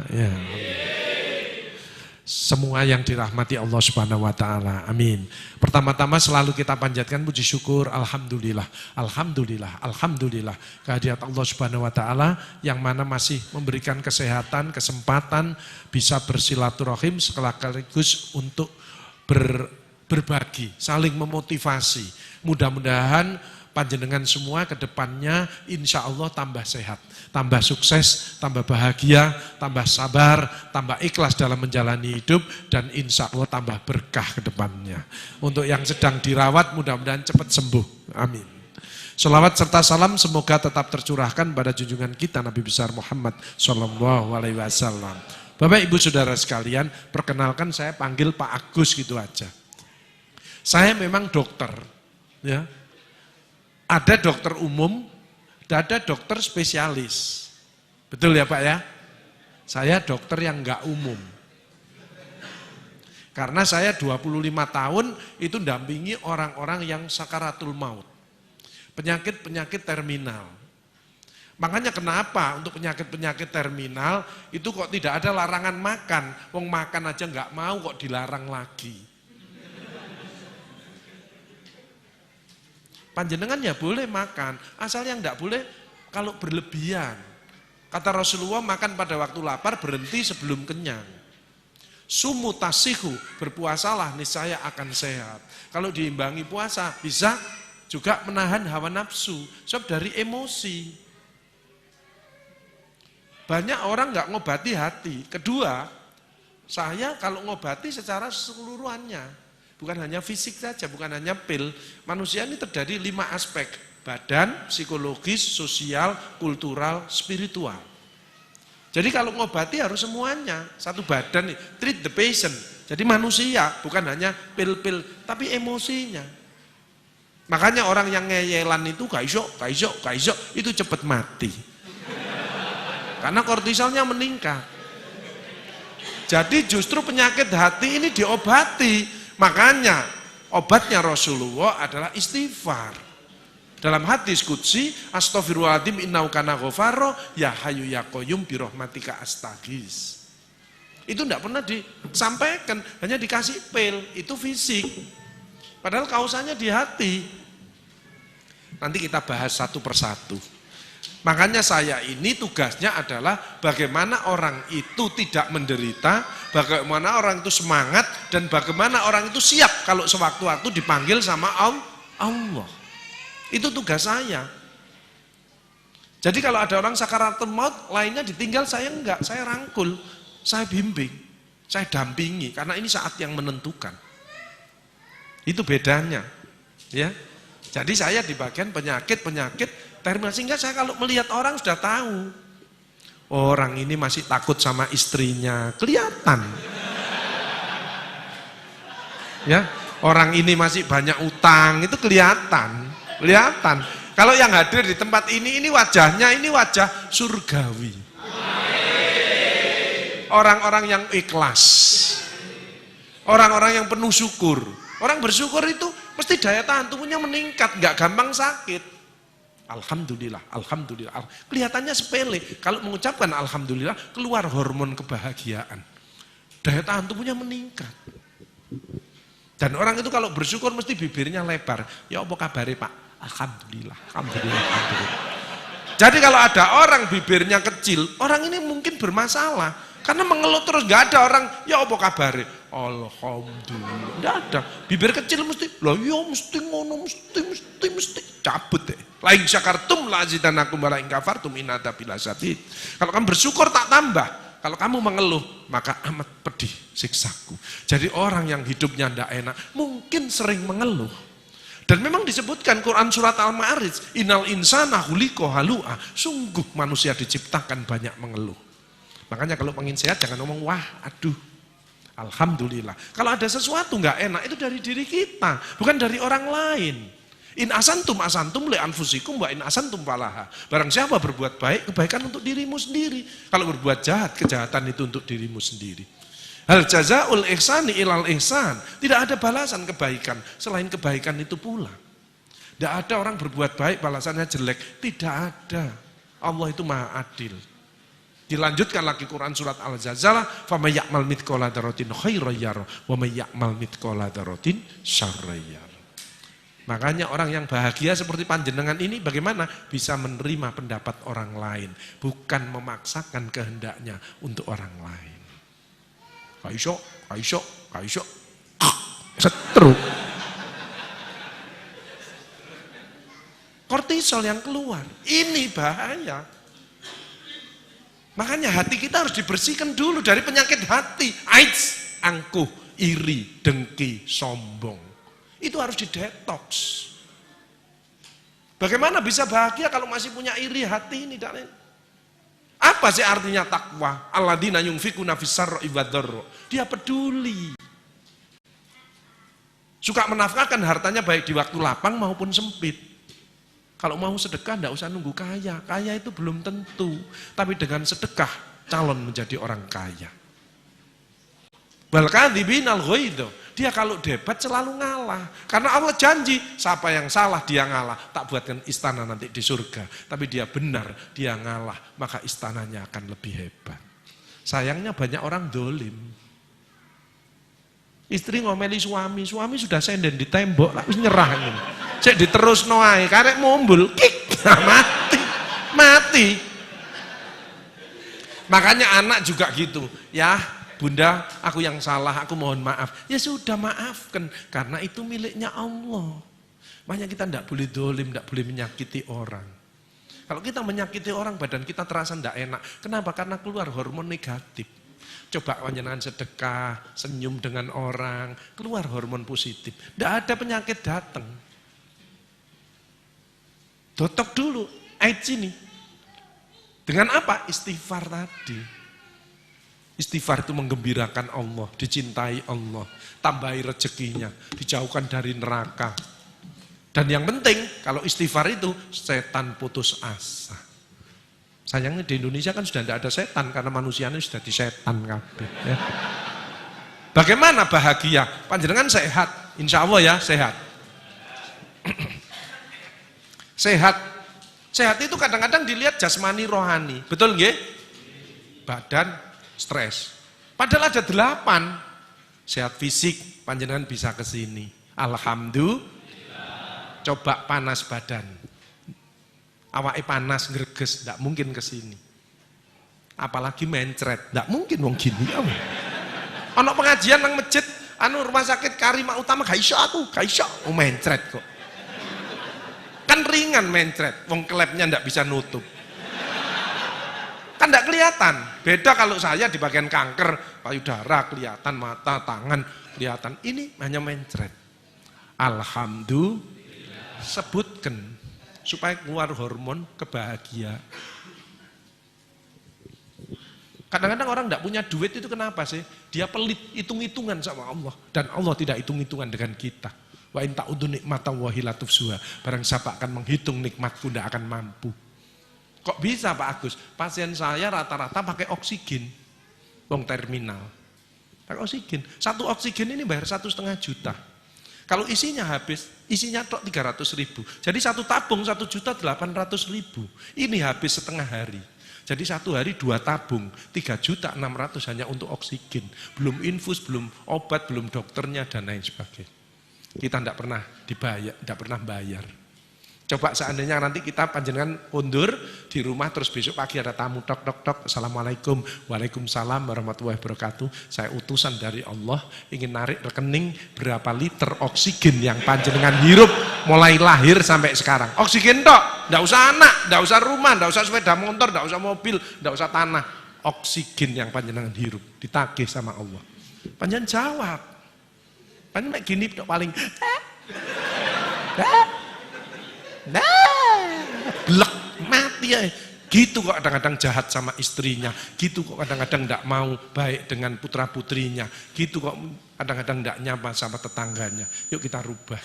Ya. Semua yang dirahmati Allah Subhanahu wa taala. Amin. Pertama-tama selalu kita panjatkan puji syukur, alhamdulillah, alhamdulillah, alhamdulillah kehadirat Allah Subhanahu wa taala yang mana masih memberikan kesehatan, kesempatan bisa bersilaturahim sekaligus untuk berbagi, saling memotivasi. Mudah-mudahan panjenengan semua ke depannya insya Allah tambah sehat, tambah sukses, tambah bahagia, tambah sabar, tambah ikhlas dalam menjalani hidup, dan insya Allah tambah berkah ke depannya. Untuk yang sedang dirawat mudah-mudahan cepat sembuh. Amin. Sholawat serta salam semoga tetap tercurahkan pada junjungan kita Nabi besar Muhammad SAW. Bapak Ibu Saudara sekalian, perkenalkan saya panggil Pak Agus gitu aja. Saya memang dokter, ya. Ada dokter umum, ada dokter spesialis. Betul ya Pak ya? Saya dokter yang enggak umum. Karena saya 25 tahun itu dampingi orang-orang yang sakaratul maut. Penyakit-penyakit terminal. Makanya kenapa untuk penyakit-penyakit terminal itu kok tidak ada larangan makan. Wong makan aja enggak mau kok dilarang lagi. Panjenengan ya boleh makan, asal yang enggak boleh kalau berlebihan. Kata Rasulullah, makan pada waktu lapar, berhenti sebelum kenyang. Sumu tasihu, berpuasalah niscaya akan sehat. Kalau diimbangi puasa, bisa juga menahan hawa nafsu, sebab dari emosi. Banyak orang enggak ngobati hati. Kedua, saya kalau ngobati secara keseluruhannya. Bukan hanya fisik saja, bukan hanya pil. Manusia ini terdiri 5 aspek. Badan, psikologis, sosial, kultural, spiritual. Jadi kalau ngobati harus semuanya. Satu badan, treat the patient. Jadi manusia, bukan hanya pil-pil, tapi emosinya. Makanya orang yang ngeyelan itu gak iso, itu cepat mati. Karena kortisolnya meningkat. Jadi justru penyakit hati ini diobati. Makanya obatnya Rasulullah adalah istighfar. Dalam hadis qudsi, astaghfirullahaladzim innahu kana ghafara ya hayyu ya qayyum bi rahmatika astaghis. Itu enggak pernah disampaikan, hanya dikasih pil, itu fisik. Padahal kausanya di hati. Nanti kita bahas satu persatu. Makanya saya ini tugasnya adalah bagaimana orang itu tidak menderita, bagaimana orang itu semangat, dan bagaimana orang itu siap kalau sewaktu-waktu dipanggil sama Allah. Itu tugas saya. Jadi kalau ada orang sakaratul maut, lainnya ditinggal, saya enggak, saya rangkul, saya bimbing, saya dampingi, karena ini saat yang menentukan. Itu bedanya. Ya. Jadi saya di bagian penyakit terminal, sehingga saya kalau melihat orang sudah tahu orang ini masih takut sama istrinya, kelihatan. Ya, orang ini masih banyak utang, itu kelihatan. Kalau yang hadir di tempat ini wajahnya ini wajah surgawi. Orang-orang yang ikhlas. Orang-orang yang penuh syukur. Orang bersyukur itu mesti daya tahan tubuhnya meningkat, nggak gampang sakit. Alhamdulillah, alhamdulillah. Kelihatannya sepele. Kalau mengucapkan alhamdulillah, keluar hormon kebahagiaan. Daya tahan tubuhnya meningkat. Dan orang itu kalau bersyukur mesti bibirnya lebar. Ya apa kabare Pak? Alhamdulillah, alhamdulillah, alhamdulillah. Jadi kalau ada orang bibirnya kecil, orang ini mungkin bermasalah. Karena mengeluh terus, nggak ada orang, ya apa kabare? Alhamdulillah, nggak ada. Bibir kecil mesti, lah ya mesti ngono, mesti cabut deh. Lain syakartum la azidanakum wa la in kafartum in adzabil syadid. Kalau kamu bersyukur tak tambah. Kalau kamu mengeluh, maka amat pedih siksaku. Jadi orang yang hidupnya tidak enak, mungkin sering mengeluh. Dan memang disebutkan Quran surat Al-Ma'arij, innal insana khuliqa halu'a. Sungguh manusia diciptakan banyak mengeluh. Makanya kalau pengen sehat jangan ngomong wah, aduh. Alhamdulillah. Kalau ada sesuatu nggak enak itu dari diri kita, bukan dari orang lain. In asantum li anfusikum wa in asantum falaha. Barang siapa berbuat baik, kebaikan untuk dirimu sendiri. Kalau berbuat jahat, kejahatan itu untuk dirimu sendiri. Hal jazaul ihsani ilal ihsan. Tidak ada balasan kebaikan selain kebaikan itu pula. Tidak ada orang berbuat baik balasannya jelek. Tidak ada. Allah itu maha adil. Dilanjutkan lagi Quran surat Al-Zalzalah, "Faman ya'mal mithqala dzarratin khairan yarah, wa may ya'mal mithqala dzarratin syarran yarah." Makanya orang yang bahagia seperti panjenengan ini bagaimana? Bisa menerima pendapat orang lain, bukan memaksakan kehendaknya untuk orang lain. Kaiso, setruk. Kortisol yang keluar, ini bahaya. Makanya hati kita harus dibersihkan dulu dari penyakit hati. AIDS, angkuh, iri, dengki, sombong. Itu harus didetox. Bagaimana bisa bahagia kalau masih punya iri hati ini? Apa sih artinya takwa? Alladzina yunfikuna fis-sarra'i wad-dharra. Dia peduli. Suka menafkahkan hartanya baik di waktu lapang maupun sempit. Kalau mau sedekah tidak usah nunggu kaya. Kaya itu belum tentu. Tapi dengan sedekah calon menjadi orang kaya. Wal kadzibinal ghaidz. Dia kalau debat selalu ngalah. Karena Allah janji, siapa yang salah dia ngalah. Tak buatkan istana nanti di surga. Tapi dia benar, dia ngalah. Maka istananya akan lebih hebat. Sayangnya banyak orang dolim. Istri ngomeli suami sudah senden di tembok, lalu nyerah ini. Cek diterus noai, karek mumbul, kik, mati. Makanya anak juga gitu, ya bunda, aku yang salah, aku mohon maaf. Ya sudah maafkan, karena itu miliknya Allah. Makanya kita tidak boleh dolim, tidak boleh menyakiti orang. Kalau kita menyakiti orang, badan kita terasa tidak enak. Kenapa? Karena keluar hormon negatif. Coba panjenengan sedekah, senyum dengan orang, keluar hormon positif. Tidak ada penyakit datang. Dotok dulu, AIDS ini. Dengan apa? Istighfar tadi. Istighfar itu menggembirakan Allah, dicintai Allah, tambahi rezekinya, dijauhkan dari neraka. Dan yang penting, kalau istighfar itu, setan putus asa. Sayangnya di Indonesia kan sudah tidak ada setan, karena manusianya sudah disetan kabeh. Ya. Bagaimana bahagia? Panjenengan sehat, insya Allah ya sehat. Sehat itu kadang-kadang dilihat jasmani rohani, betul nggih? Badan stres. Padahal ada 8. Sehat fisik, panjenengan bisa ke sini. Alhamdulillah. Coba panas badan. Awake panas greges, tidak mungkin ke sini. Apalagi mencret, tidak mungkin wong gini. Ono pengajian nang masjid, rumah sakit Karimah Utama, gak iso aku, gak iso. Mencret kok. Kan ringan mencret, wong klepnya tidak bisa nutup. Kan tidak kelihatan. Beda kalau saya di bagian kanker, payudara kelihatan, mata, tangan kelihatan. Ini hanya mencret. Alhamdulillah. Sebutkan. Supaya keluar hormon kebahagiaan. Kadang-kadang orang tidak punya duit itu kenapa sih? Dia pelit, hitung-hitungan sama Allah. Dan Allah tidak hitung-hitungan dengan kita. Wa in ta'udzu nikmatallahi la tuhsuha. Barang siapa akan menghitung nikmatku tidak akan mampu. Kok bisa Pak Agus? Pasien saya rata-rata pakai oksigen. Wong terminal. Pakai oksigen. 1 oksigen ini bayar 1,5 juta. Kalau isinya habis, isinya tok 300.000. Jadi 1 tabung 1.800.000. Ini habis setengah hari. Jadi 1 hari 2 tabung, 3.600.000 hanya untuk oksigen. Belum infus, belum obat, belum dokternya dan lain sebagainya. Kita tidak pernah dibayar, tidak pernah bayar. Coba seandainya nanti kita panjenengan undur di rumah terus besok pagi ada tamu tok tok tok, assalamualaikum, waalaikumsalam warahmatullahi wabarakatuh. Saya utusan dari Allah ingin narik rekening berapa liter oksigen yang panjenengan hirup mulai lahir sampai sekarang. Oksigen tok, tidak usah anak, tidak usah rumah, tidak usah sepeda motor, tidak usah mobil, tidak usah tanah. Oksigen yang panjenengan hirup ditagih sama Allah. Panjenengan jawab. Panjenengan gini paling blek mati ya. Gitu kok kadang-kadang jahat sama istrinya, gitu kok kadang-kadang tidak mau baik dengan putra-putrinya, gitu kok kadang-kadang tidak nyapa sama tetangganya. Yuk kita rubah.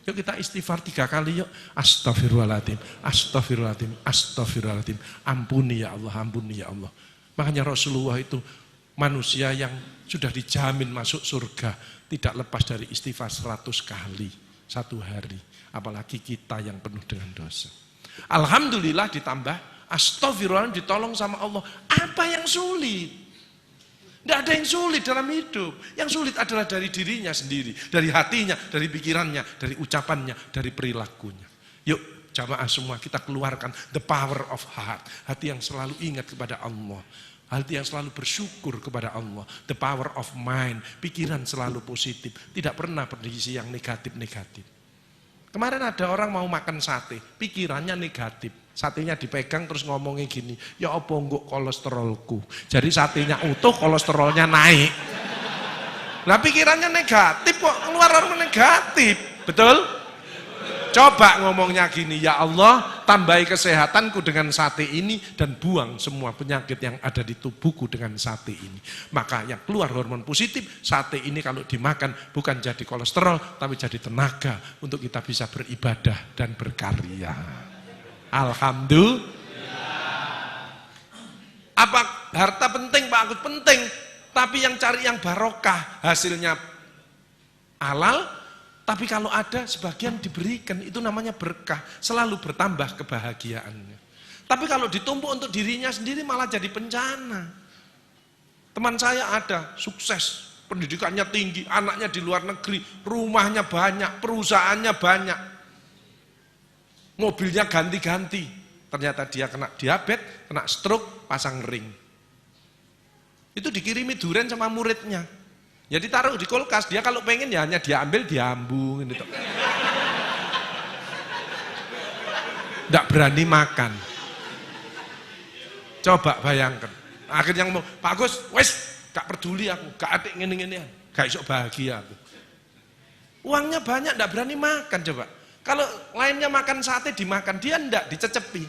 Yuk kita istighfar 3 kali yuk. Astagfirullahaladzim, astagfirullahaladzim, astagfirullahaladzim. Ampuni ya Allah, ampuni ya Allah. Makanya Rasulullah itu manusia yang sudah dijamin masuk surga, tidak lepas dari istighfar 100 kali 1 hari. Apalagi kita yang penuh dengan dosa. Alhamdulillah ditambah Astagfirullahaladzim, ditolong sama Allah. Apa yang sulit? Tidak ada yang sulit dalam hidup. Yang sulit adalah dari dirinya sendiri, dari hatinya, dari pikirannya, dari ucapannya, dari perilakunya. Yuk jamaah semua kita keluarkan the power of heart. Hati yang selalu ingat kepada Allah. Hati yang selalu bersyukur kepada Allah. The power of mind. Pikiran selalu positif. Tidak pernah berisi yang negatif-negatif. Kemarin ada orang mau makan sate, pikirannya negatif. Satenya dipegang terus ngomongnya gini, ya apa enggak kolesterolku. Jadi satenya utuh, kolesterolnya naik. Nah pikirannya negatif kok, keluar orang negatif. Betul? Coba ngomongnya gini, ya Allah tambahi kesehatanku dengan sate ini dan buang semua penyakit yang ada di tubuhku dengan sate ini. Maka yang keluar hormon positif, sate ini kalau dimakan bukan jadi kolesterol tapi jadi tenaga untuk kita bisa beribadah dan berkarya. Alhamdulillah. Apa harta penting Pak Agus? Penting, tapi yang cari yang barokah, hasilnya halal. Tapi kalau ada sebagian diberikan, itu namanya berkah, selalu bertambah kebahagiaannya. Tapi kalau ditumpuk untuk dirinya sendiri malah jadi bencana. Teman saya ada, sukses, pendidikannya tinggi, anaknya di luar negeri, rumahnya banyak, perusahaannya banyak. Mobilnya ganti-ganti, ternyata dia kena diabetes, kena stroke, pasang ring. Itu dikirimi durian sama muridnya. Ya ditaruh di kulkas, dia kalau pengen ya hanya dia ambil, diambung gitu. Nggak berani makan. Coba bayangkan. Akhirnya ngomong, Pak Agus, wes gak peduli aku, gak adik ngene-ngenean, gak iso bahagia aku. Uangnya banyak, nggak berani makan coba. Kalau lainnya makan sate dimakan, dia enggak, dicecepi.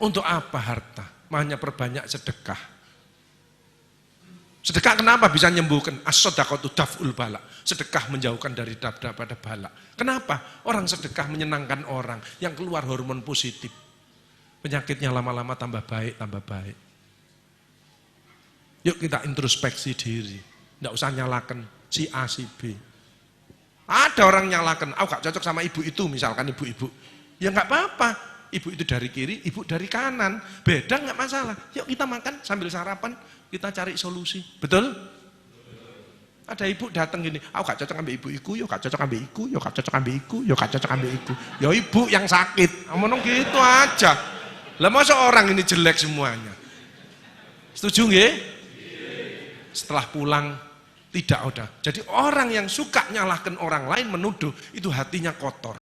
Untuk apa harta? Hanya perbanyak sedekah. Sedekah kenapa bisa menyembuhkan? As-shadaqatu daf'ul bala. Sedekah menjauhkan dari daripada bala. Kenapa? Orang sedekah menyenangkan orang yang keluar hormon positif. Penyakitnya lama-lama tambah baik, tambah baik. Yuk kita introspeksi diri. Enggak usah nyalakan si A, si B. Ada orang nyalakan, aku gak cocok sama ibu itu, misalkan ibu-ibu. Ya gak apa-apa, ibu itu dari kiri, ibu dari kanan. Beda gak masalah. Yuk kita makan sambil sarapan, kita cari solusi. Betul? Ada ibu datang gini, aku gak cocok ambil ibu-iku, yuk gak cocok ambil iku, yuk gak cocok ambil iku, yuk gak cocok ambil iku. Ya ibu yang sakit, ngomong gitu aja. Lah masa orang ini jelek semuanya? Setuju nggih? Setelah pulang tidak ada. Jadi orang yang suka nyalahkan orang lain, menuduh, itu hatinya kotor.